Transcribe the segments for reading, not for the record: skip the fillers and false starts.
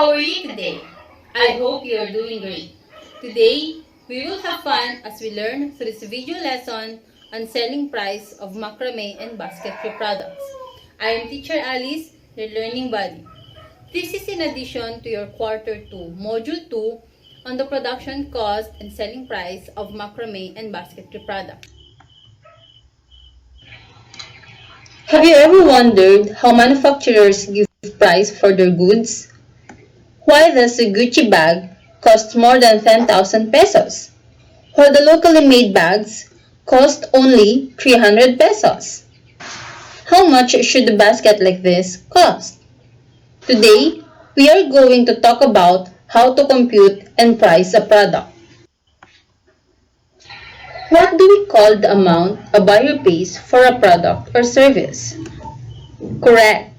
how are you today? I hope you are doing great. Today, we will have fun as we learn through this video lesson on selling price of macrame and basketry products. I am Teacher Alice, your learning buddy. This is in addition to your Quarter 2, Module 2 on the production cost and selling price of macrame and basketry products. Have you ever wondered how manufacturers give price for their goods? Why does a Gucci bag cost more than 10,000 pesos, while the locally made bags cost only 300 pesos? How much should a basket like this cost? Today, we are going to talk about how to compute and price a product. What do we call the amount a buyer pays for a product or service? Correct.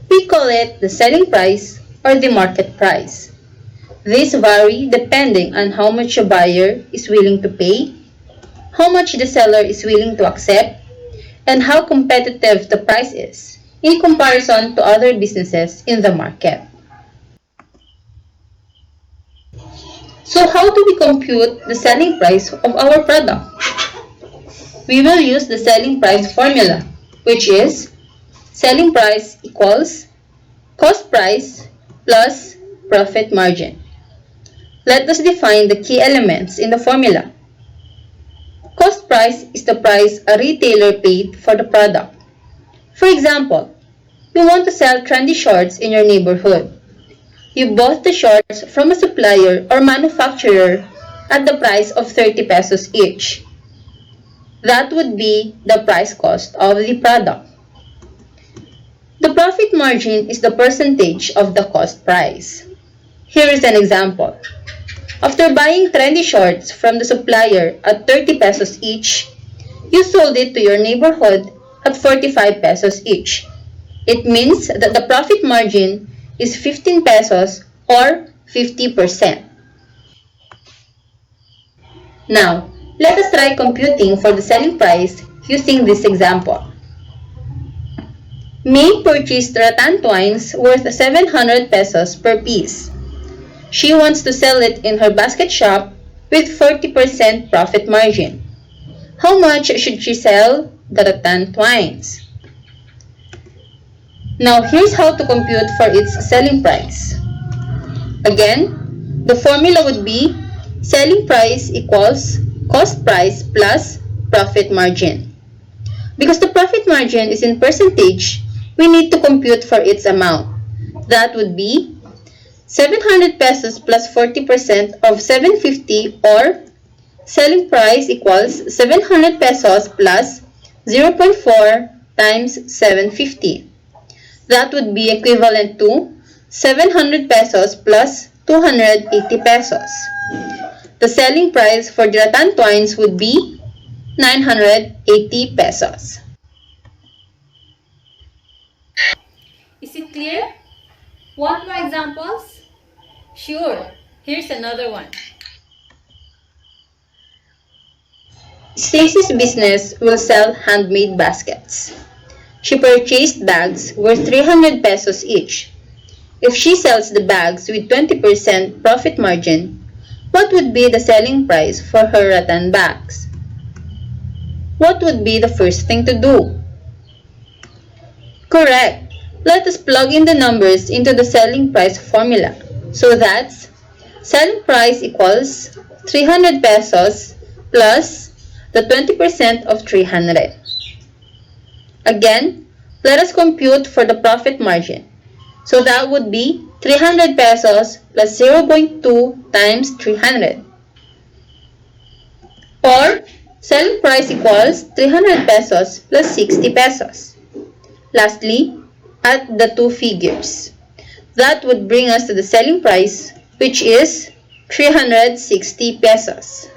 We call it the selling price or the market price. These vary depending on how much a buyer is willing to pay, how much the seller is willing to accept, and how competitive the price is in comparison to other businesses in the market. So how do we compute the selling price of our product? We will use the selling price formula, which is selling price equals cost price plus profit margin. Let us define the key elements in the formula. Cost price is the price a retailer paid for the product. For example, you want to sell trendy shorts in your neighborhood. You bought the shorts from a supplier or manufacturer at the price of 30 pesos each. That would be the price cost of the product. The profit margin is the percentage of the cost price. Here is an example. After buying trendy shorts from the supplier at 30 pesos each, you sold it to your neighborhood at 45 pesos each. It means that the profit margin is 15 pesos or 50%. Now, let us try computing for the selling price using this example. May purchased rattan twines worth 700 pesos per piece. She wants to sell it in her basket shop with 40% profit margin. How much should she sell the rattan twines? Now here's how to compute for its selling price. Again, the formula would be selling price equals cost price plus profit margin. Because the profit margin is in percentage, we need to compute for its amount. That would be 700 pesos plus 40% of 750, or selling price equals 700 pesos plus 0.4 times 750. That would be equivalent to 700 pesos plus 280 pesos. The selling price for the rattan twines would be 980 pesos. Is it clear? Want more examples? Sure, here's another one. Stacy's business will sell handmade baskets. She purchased bags worth 300 pesos each. If she sells the bags with 20% profit margin, what would be the selling price for her rattan bags? What would be the first thing to do? Correct. Let us plug in the numbers into the selling price formula. So that's selling price equals 300 pesos plus the 20% of 300. Again, let us compute for the profit margin. So that would be 300 pesos plus 0.2 times 300. Or selling price equals 300 pesos plus 60 pesos. Lastly, add the two figures. That would bring us to the selling price, which is 360 pesos.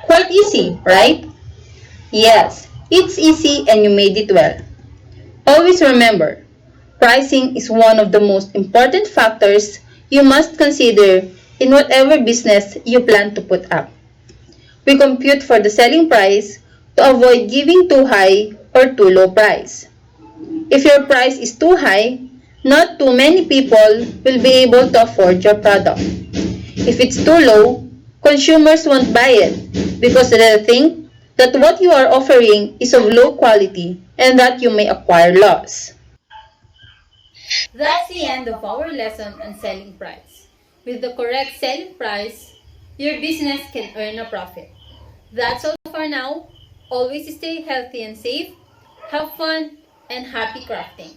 Quite easy, right? Yes, it's easy and you made it well. Always remember, pricing is one of the most important factors you must consider in whatever business you plan to put up. We compute for the selling price to avoid giving too high or too low price. If your price is too high, Not too many people will be able to afford your product. If it's too low, consumers won't buy it because they'll think that what you are offering is of low quality and that you may acquire loss. That's the end of our lesson on selling price. With the correct selling price, your business can earn a profit. That's all for now. Always stay healthy and safe. Have fun and happy crafting.